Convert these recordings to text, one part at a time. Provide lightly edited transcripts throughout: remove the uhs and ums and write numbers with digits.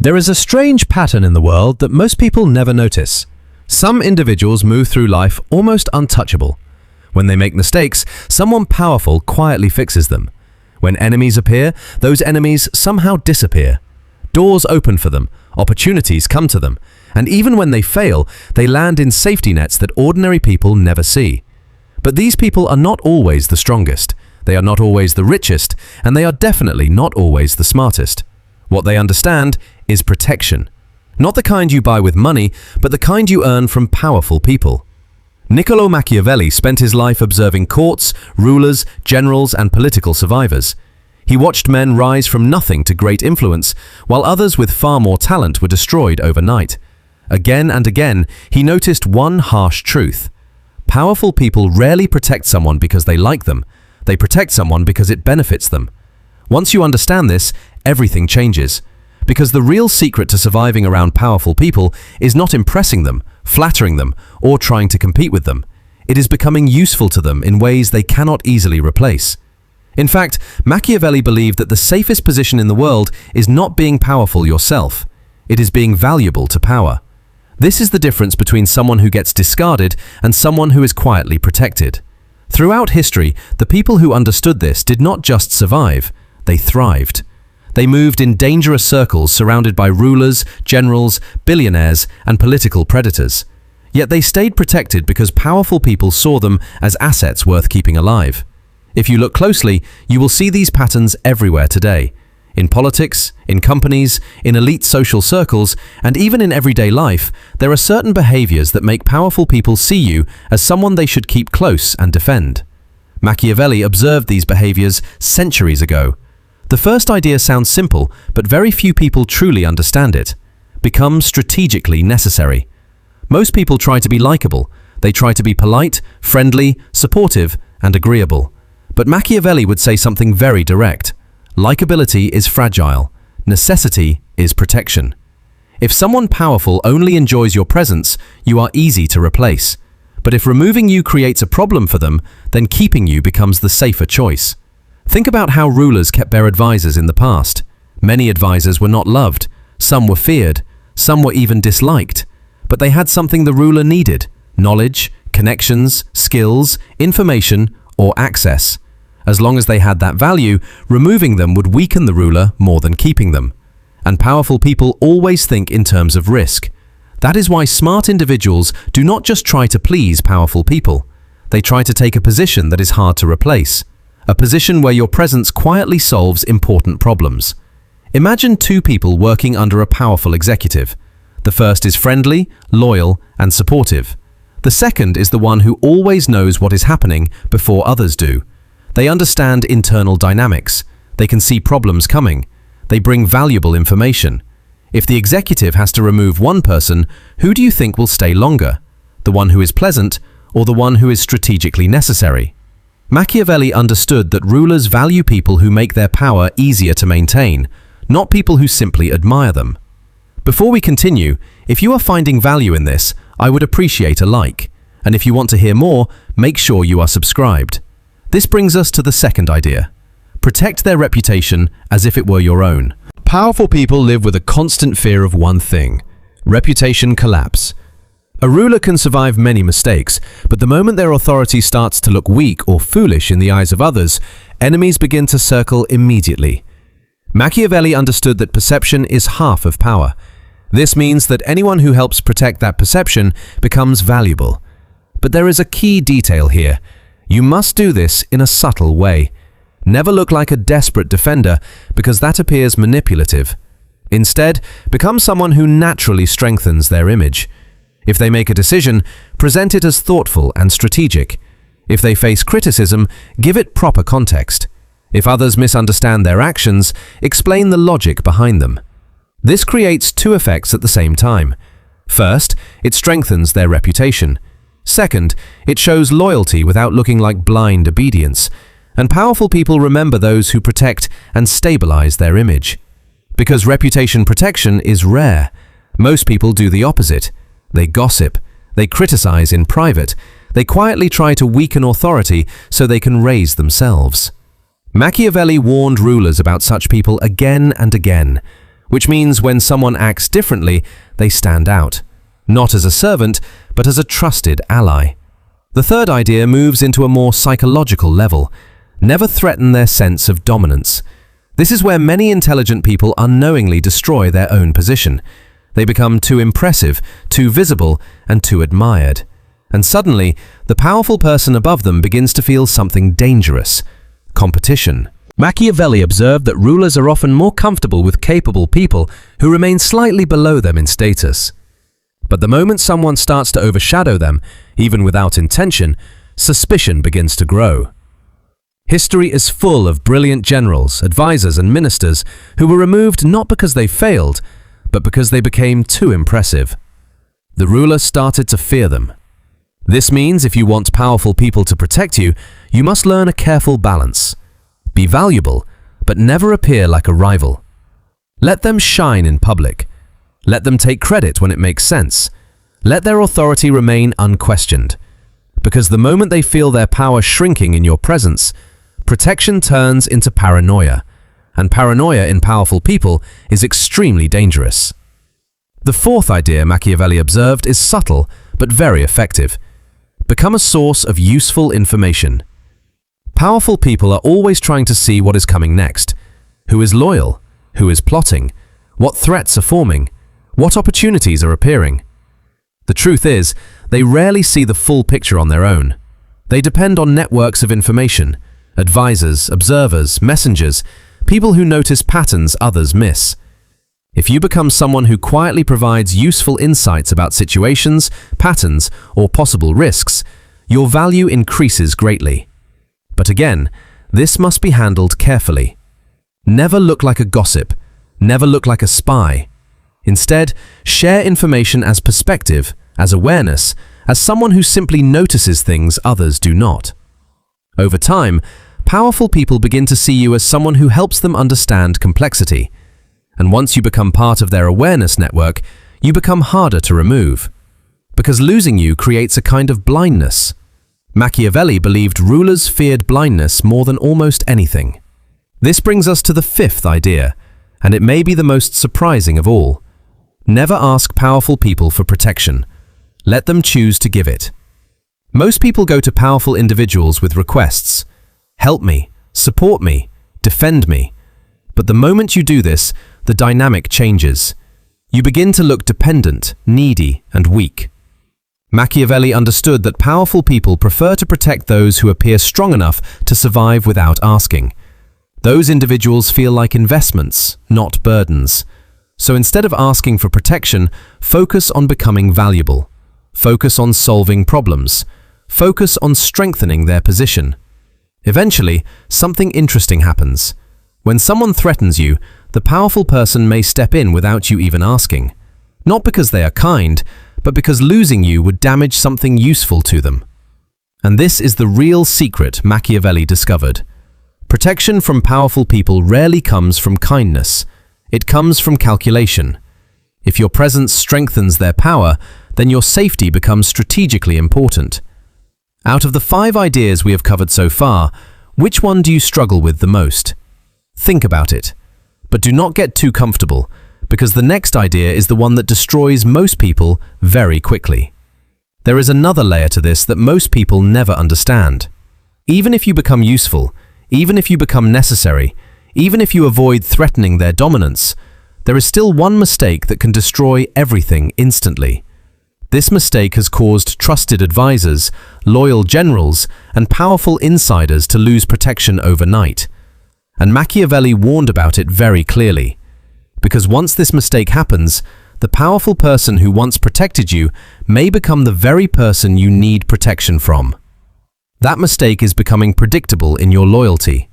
There is a strange pattern in the world that most people never notice. Some individuals move through life almost untouchable. When they make mistakes, someone powerful quietly fixes them. When enemies appear, those enemies somehow disappear. Doors open for them, opportunities come to them, and even when they fail, they land in safety nets that ordinary people never see. But these people are not always the strongest, they are not always the richest, and they are definitely not always the smartest. What they understand is protection. Not the kind you buy with money, but the kind you earn from powerful people. Niccolo Machiavelli spent his life observing courts, rulers, generals, and political survivors. He watched men rise from nothing to great influence, while others with far more talent were destroyed overnight. Again and again, he noticed one harsh truth. Powerful people rarely protect someone because they like them. They protect someone because it benefits them. Once you understand this, everything changes. Because the real secret to surviving around powerful people is not impressing them, flattering them, or trying to compete with them. It is becoming useful to them in ways they cannot easily replace. In fact, Machiavelli believed that the safest position in the world is not being powerful yourself. It is being valuable to power. This is the difference between someone who gets discarded and someone who is quietly protected. Throughout history, the people who understood this did not just survive, they thrived. They moved in dangerous circles surrounded by rulers, generals, billionaires, and political predators. Yet they stayed protected because powerful people saw them as assets worth keeping alive. If you look closely, you will see these patterns everywhere today. In politics, in companies, in elite social circles, and even in everyday life, there are certain behaviors that make powerful people see you as someone they should keep close and defend. Machiavelli observed these behaviors centuries ago. The first idea sounds simple, but very few people truly understand it. Become strategically necessary. Most people try to be likable. They try to be polite, friendly, supportive, and agreeable. But Machiavelli would say something very direct. Likability is fragile. Necessity is protection. If someone powerful only enjoys your presence, you are easy to replace. But if removing you creates a problem for them, then keeping you becomes the safer choice. Think about how rulers kept their advisors in the past. Many advisors were not loved, some were feared, some were even disliked. But they had something the ruler needed: knowledge, connections, skills, information, or access. As long as they had that value, removing them would weaken the ruler more than keeping them. And powerful people always think in terms of risk. That is why smart individuals do not just try to please powerful people. They try to take a position that is hard to replace. A position where your presence quietly solves important problems. Imagine two people working under a powerful executive. The first is friendly, loyal, and supportive. The second is the one who always knows what is happening before others do. They understand internal dynamics. They can see problems coming. They bring valuable information. If the executive has to remove one person, who do you think will stay longer? The one who is pleasant, or the one who is strategically necessary? Machiavelli understood that rulers value people who make their power easier to maintain, not people who simply admire them. Before we continue, if you are finding value in this, I would appreciate a like. And if you want to hear more, make sure you are subscribed. This brings us to the second idea. Protect their reputation as if it were your own. Powerful people live with a constant fear of one thing: reputation collapse. A ruler can survive many mistakes, but the moment their authority starts to look weak or foolish in the eyes of others, enemies begin to circle immediately. Machiavelli understood that perception is half of power. This means that anyone who helps protect that perception becomes valuable. But there is a key detail here. You must do this in a subtle way. Never look like a desperate defender, because that appears manipulative. Instead, become someone who naturally strengthens their image. If they make a decision, present it as thoughtful and strategic. If they face criticism, give it proper context. If others misunderstand their actions, explain the logic behind them. This creates two effects at the same time. First, it strengthens their reputation. Second, it shows loyalty without looking like blind obedience. And powerful people remember those who protect and stabilize their image. Because reputation protection is rare, most people do the opposite. They gossip, they criticize in private, they quietly try to weaken authority so they can raise themselves. Machiavelli warned rulers about such people again and again. which means when someone acts differently, they stand out, not as a servant, but as a trusted ally. The third idea moves into a more psychological level. Never threaten their sense of dominance. This is where many intelligent people unknowingly destroy their own position. They become too impressive, too visible, and too admired. And suddenly, the powerful person above them begins to feel something dangerous: competition. Machiavelli observed that rulers are often more comfortable with capable people who remain slightly below them in status. But the moment someone starts to overshadow them, even without intention, suspicion begins to grow. History is full of brilliant generals, advisors, and ministers who were removed not because they failed, but because they became too impressive. The ruler started to fear them. This means if you want powerful people to protect you, you must learn a careful balance. Be valuable, but never appear like a rival. Let them shine in public. Let them take credit when it makes sense. Let their authority remain unquestioned. Because the moment they feel their power shrinking in your presence, protection turns into paranoia, and paranoia in powerful people is extremely dangerous. The fourth idea Machiavelli observed is subtle but very effective. Become a source of useful information. Powerful people are always trying to see what is coming next. Who is loyal? Who is plotting? What threats are forming? What opportunities are appearing? The truth is, they rarely see the full picture on their own. They depend on networks of information, advisors, observers, messengers, people who notice patterns others miss. If you become someone who quietly provides useful insights about situations, patterns, or possible risks, your value increases greatly. But again, this must be handled carefully. Never look like a gossip. Never look like a spy. Instead, share information as perspective, as awareness, as someone who simply notices things others do not. Over time, powerful people begin to see you as someone who helps them understand complexity. And once you become part of their awareness network, you become harder to remove. Because losing you creates a kind of blindness. Machiavelli believed rulers feared blindness more than almost anything. This brings us to the fifth idea, and it may be the most surprising of all. Never ask powerful people for protection. Let them choose to give it. Most people go to powerful individuals with requests. Help me, support me, defend me. But the moment you do this, the dynamic changes. You begin to look dependent, needy, and weak. Machiavelli understood that powerful people prefer to protect those who appear strong enough to survive without asking. Those individuals feel like investments, not burdens. So instead of asking for protection, focus on becoming valuable. Focus on solving problems. Focus on strengthening their position. Eventually, something interesting happens. When someone threatens you, the powerful person may step in without you even asking. Not because they are kind, but because losing you would damage something useful to them. And this is the real secret Machiavelli discovered. Protection from powerful people rarely comes from kindness. It comes from calculation. If your presence strengthens their power, then your safety becomes strategically important. Out of the 5 ideas we have covered so far, which one do you struggle with the most? Think about it. But do not get too comfortable, because the next idea is the one that destroys most people very quickly. There is another layer to this that most people never understand. Even if you become useful, even if you become necessary, even if you avoid threatening their dominance, there is still one mistake that can destroy everything instantly. This mistake has caused trusted advisors, loyal generals, and powerful insiders to lose protection overnight. And Machiavelli warned about it very clearly. Because once this mistake happens, the powerful person who once protected you may become the very person you need protection from. That mistake is becoming predictable in your loyalty.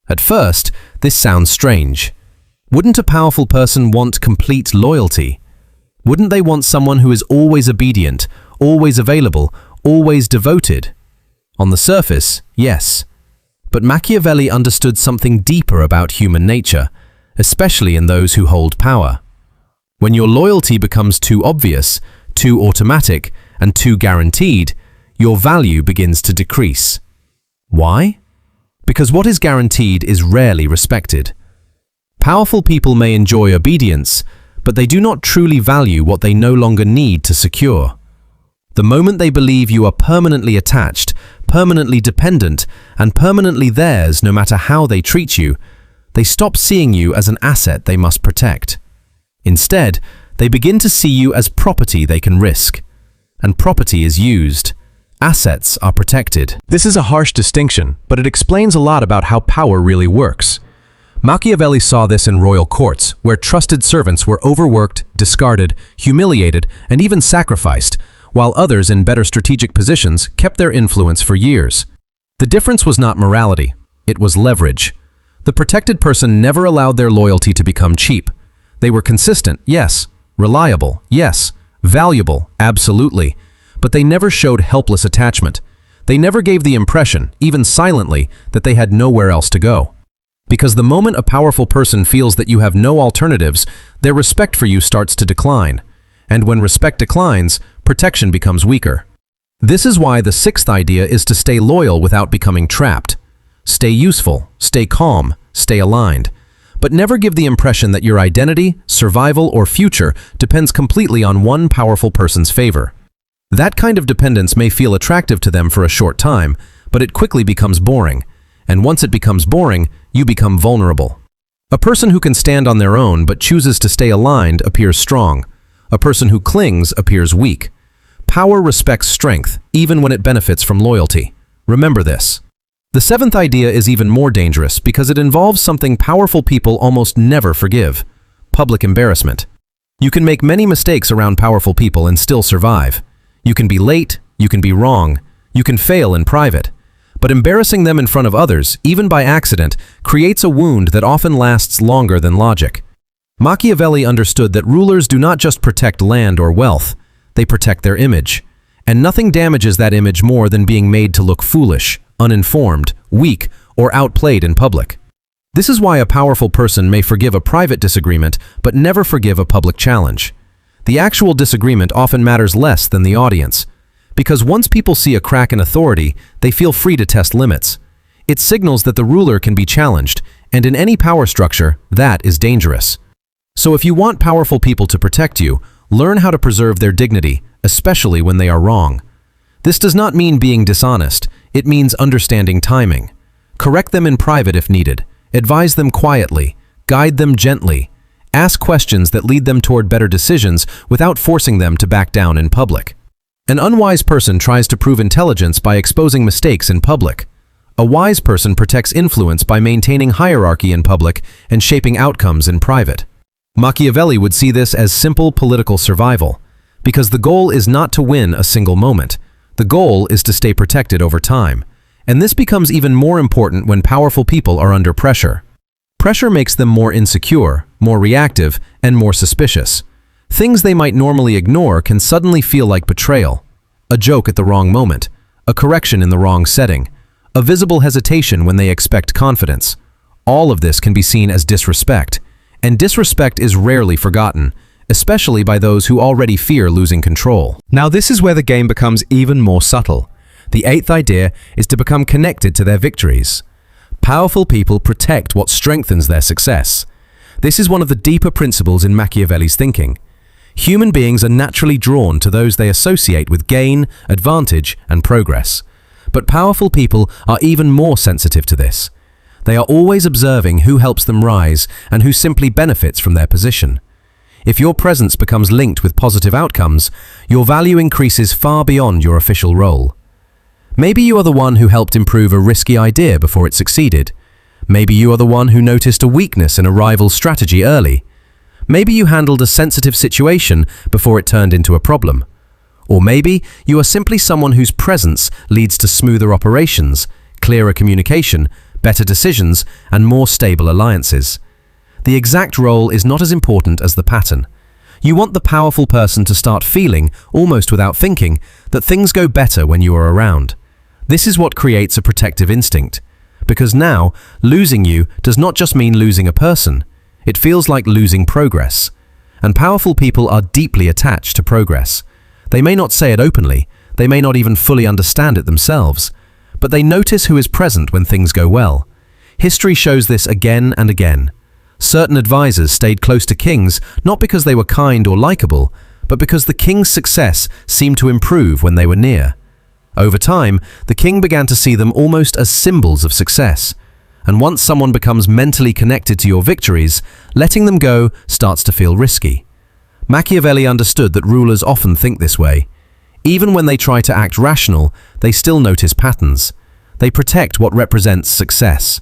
At first, this sounds strange. Wouldn't a powerful person want complete loyalty? Wouldn't they want someone who is always obedient, always available, always devoted? On the surface, yes. But Machiavelli understood something deeper about human nature, especially in those who hold power. When your loyalty becomes too obvious, too automatic, and too guaranteed, your value begins to decrease. Why? Because what is guaranteed is rarely respected. Powerful people may enjoy obedience, but they do not truly value what they no longer need to secure. The moment they believe you are permanently attached, permanently dependent, and permanently theirs no matter how they treat you, they stop seeing you as an asset they must protect. Instead, they begin to see you as property they can risk. And property is used. Assets are protected. This is a harsh distinction, but it explains a lot about how power really works. Machiavelli saw this in royal courts, where trusted servants were overworked, discarded, humiliated, and even sacrificed, while others in better strategic positions kept their influence for years. The difference was not morality, it was leverage. The protected person never allowed their loyalty to become cheap. They were consistent, yes. Reliable, yes. Valuable, absolutely. But they never showed helpless attachment. They never gave the impression, even silently, that they had nowhere else to go. Because the moment a powerful person feels that you have no alternatives, their respect for you starts to decline. And when respect declines, protection becomes weaker. This is why the sixth idea is to stay loyal without becoming trapped. Stay useful, stay calm, stay aligned. But never give the impression that your identity, survival, or future depends completely on one powerful person's favor. That kind of dependence may feel attractive to them for a short time, but it quickly becomes boring. And once it becomes boring, you become vulnerable. A person who can stand on their own but chooses to stay aligned appears strong. A person who clings appears weak. Power respects strength, even when it benefits from loyalty. Remember this. The seventh idea is even more dangerous because it involves something powerful people almost never forgive: public embarrassment. You can make many mistakes around powerful people and still survive. You can be late, you can be wrong, you can fail in private. But embarrassing them in front of others, even by accident, creates a wound that often lasts longer than logic. Machiavelli understood that rulers do not just protect land or wealth, they protect their image. And nothing damages that image more than being made to look foolish, uninformed, weak, or outplayed in public. This is why a powerful person may forgive a private disagreement, but never forgive a public challenge. The actual disagreement often matters less than the audience. Because once people see a crack in authority, they feel free to test limits. It signals that the ruler can be challenged, and in any power structure, that is dangerous. So if you want powerful people to protect you, learn how to preserve their dignity, especially when they are wrong. This does not mean being dishonest, it means understanding timing. Correct them in private if needed, advise them quietly, guide them gently, ask questions that lead them toward better decisions without forcing them to back down in public. An unwise person tries to prove intelligence by exposing mistakes in public. A wise person protects influence by maintaining hierarchy in public and shaping outcomes in private. Machiavelli would see this as simple political survival, because the goal is not to win a single moment. The goal is to stay protected over time, and this becomes even more important when powerful people are under pressure. Pressure makes them more insecure, more reactive, and more suspicious. Things they might normally ignore can suddenly feel like betrayal. A joke at the wrong moment, a correction in the wrong setting, a visible hesitation when they expect confidence. All of this can be seen as disrespect. And disrespect is rarely forgotten, especially by those who already fear losing control. Now this is where the game becomes even more subtle. The eighth idea is to become connected to their victories. Powerful people protect what strengthens their success. This is one of the deeper principles in Machiavelli's thinking. Human beings are naturally drawn to those they associate with gain, advantage, and progress. But powerful people are even more sensitive to this. They are always observing who helps them rise and who simply benefits from their position. If your presence becomes linked with positive outcomes, your value increases far beyond your official role. Maybe you are the one who helped improve a risky idea before it succeeded. Maybe you are the one who noticed a weakness in a rival's strategy early. Maybe you handled a sensitive situation before it turned into a problem. Or maybe you are simply someone whose presence leads to smoother operations, clearer communication, better decisions, and more stable alliances. The exact role is not as important as the pattern. You want the powerful person to start feeling, almost without thinking, that things go better when you are around. This is what creates a protective instinct. Because now, losing you does not just mean losing a person. It feels like losing progress. And powerful people are deeply attached to progress. They may not say it openly, they may not even fully understand it themselves, but they notice who is present when things go well. History shows this again and again. Certain advisors stayed close to kings not because they were kind or likable, but because the king's success seemed to improve when they were near. Over time, the king began to see them almost as symbols of success. And once someone becomes mentally connected to your victories, letting them go starts to feel risky. Machiavelli understood that rulers often think this way. Even when they try to act rational, they still notice patterns. They protect what represents success.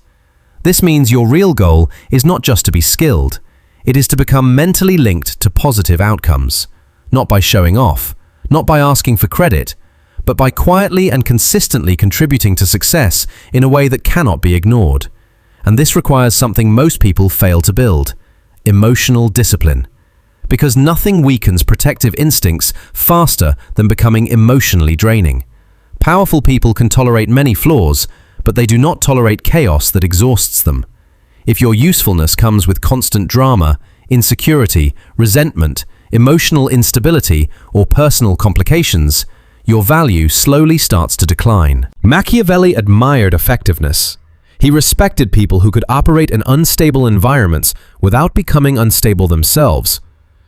This means your real goal is not just to be skilled. It is to become mentally linked to positive outcomes. Not by showing off, not by asking for credit, but by quietly and consistently contributing to success in a way that cannot be ignored. And this requires something most people fail to build: emotional discipline. Because nothing weakens protective instincts faster than becoming emotionally draining. Powerful people can tolerate many flaws, but they do not tolerate chaos that exhausts them. If your usefulness comes with constant drama, insecurity, resentment, emotional instability, or personal complications, your value slowly starts to decline. Machiavelli admired effectiveness. He respected people who could operate in unstable environments without becoming unstable themselves.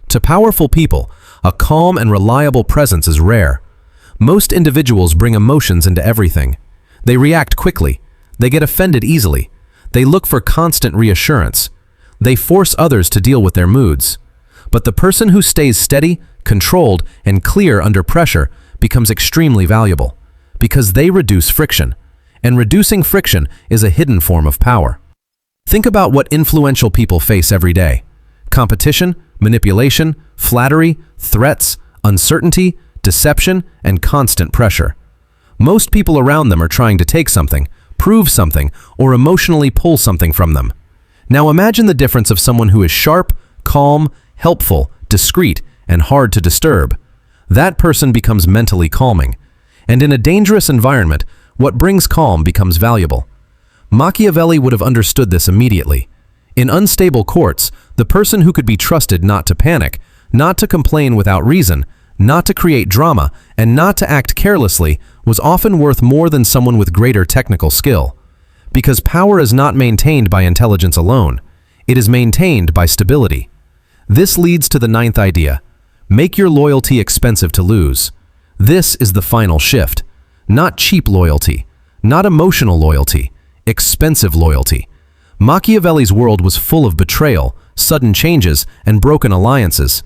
To powerful people, a calm and reliable presence is rare. Most individuals bring emotions into everything. They react quickly. They get offended easily. They look for constant reassurance. They force others to deal with their moods. But the person who stays steady, controlled, and clear under pressure becomes extremely valuable, because they reduce friction. And reducing friction is a hidden form of power. Think about what influential people face every day: competition, manipulation, flattery, threats, uncertainty, deception, and constant pressure. Most people around them are trying to take something, prove something, or emotionally pull something from them. Now imagine the difference of someone who is sharp, calm, helpful, discreet, and hard to disturb. That person becomes mentally calming. And in a dangerous environment, what brings calm becomes valuable. Machiavelli would have understood this immediately. In unstable courts, the person who could be trusted not to panic, not to complain without reason, not to create drama, and not to act carelessly was often worth more than someone with greater technical skill. Because power is not maintained by intelligence alone. It is maintained by stability. This leads to the ninth idea: make your loyalty expensive to lose. This is the final shift. Not cheap loyalty, not emotional loyalty, expensive loyalty. Machiavelli's world was full of betrayal, sudden changes, and broken alliances.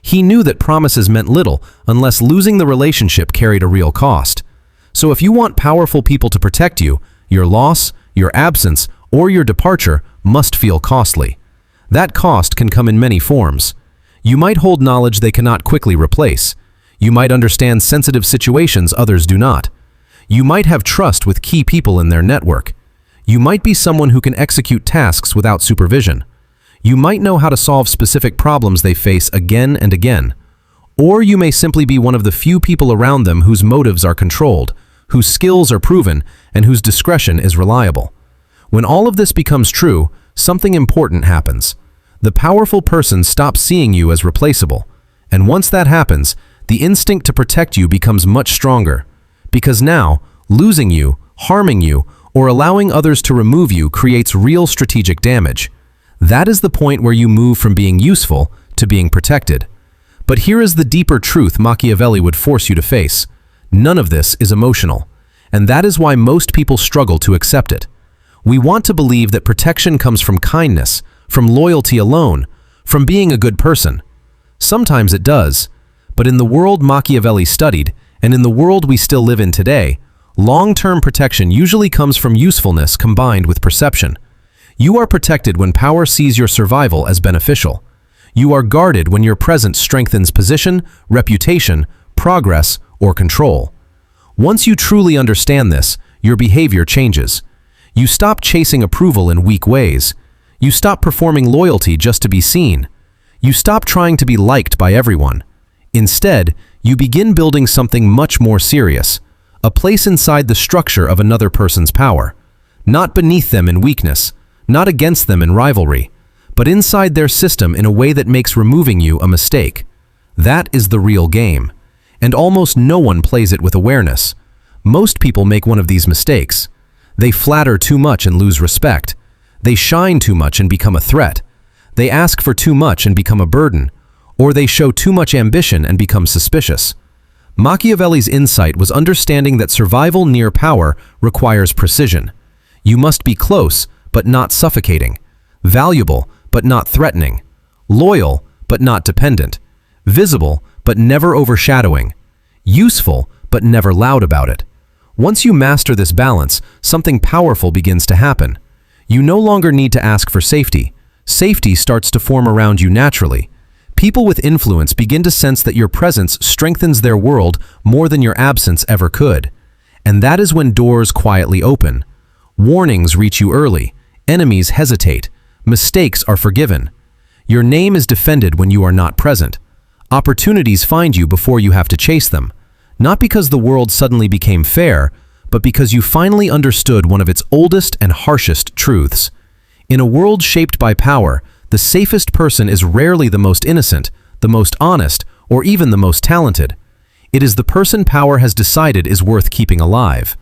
He knew that promises meant little unless losing the relationship carried a real cost. So if you want powerful people to protect you, your loss, your absence, or your departure must feel costly. That cost can come in many forms. You might hold knowledge they cannot quickly replace. You might understand sensitive situations others do not. You might have trust with key people in their network. You might be someone who can execute tasks without supervision. You might know how to solve specific problems they face again and again. Or you may simply be one of the few people around them whose motives are controlled, whose skills are proven, and whose discretion is reliable. When all of this becomes true, something important happens. The powerful person stops seeing you as replaceable. And once that happens, the instinct to protect you becomes much stronger. Because now, losing you, harming you, or allowing others to remove you creates real strategic damage. That is the point where you move from being useful to being protected. But here is the deeper truth Machiavelli would force you to face. None of this is emotional, and that is why most people struggle to accept it. We want to believe that protection comes from kindness, from loyalty alone, from being a good person. Sometimes it does, but in the world Machiavelli studied, and in the world we still live in today, long-term protection usually comes from usefulness combined with perception. You are protected when power sees your survival as beneficial. You are guarded when your presence strengthens position, reputation, progress, or control. Once you truly understand this, your behavior changes. You stop chasing approval in weak ways. You stop performing loyalty just to be seen. You stop trying to be liked by everyone. Instead, you begin building something much more serious, a place inside the structure of another person's power, not beneath them in weakness, not against them in rivalry, but inside their system in a way that makes removing you a mistake. That is the real game, and almost no one plays it with awareness. Most people make one of these mistakes. They flatter too much and lose respect. They shine too much and become a threat. They ask for too much and become a burden, or they show too much ambition and become suspicious. Machiavelli's insight was understanding that survival near power requires precision. You must be close, but not suffocating. Valuable, but not threatening. Loyal, but not dependent. Visible, but never overshadowing. Useful, but never loud about it. Once you master this balance, something powerful begins to happen. You no longer need to ask for safety. Safety starts to form around you naturally. People with influence begin to sense that your presence strengthens their world more than your absence ever could. And that is when doors quietly open. Warnings reach you early. Enemies hesitate. Mistakes are forgiven. Your name is defended when you are not present. Opportunities find you before you have to chase them. Not because the world suddenly became fair, but because you finally understood one of its oldest and harshest truths. In a world shaped by power, the safest person is rarely the most innocent, the most honest, or even the most talented. It is the person power has decided is worth keeping alive.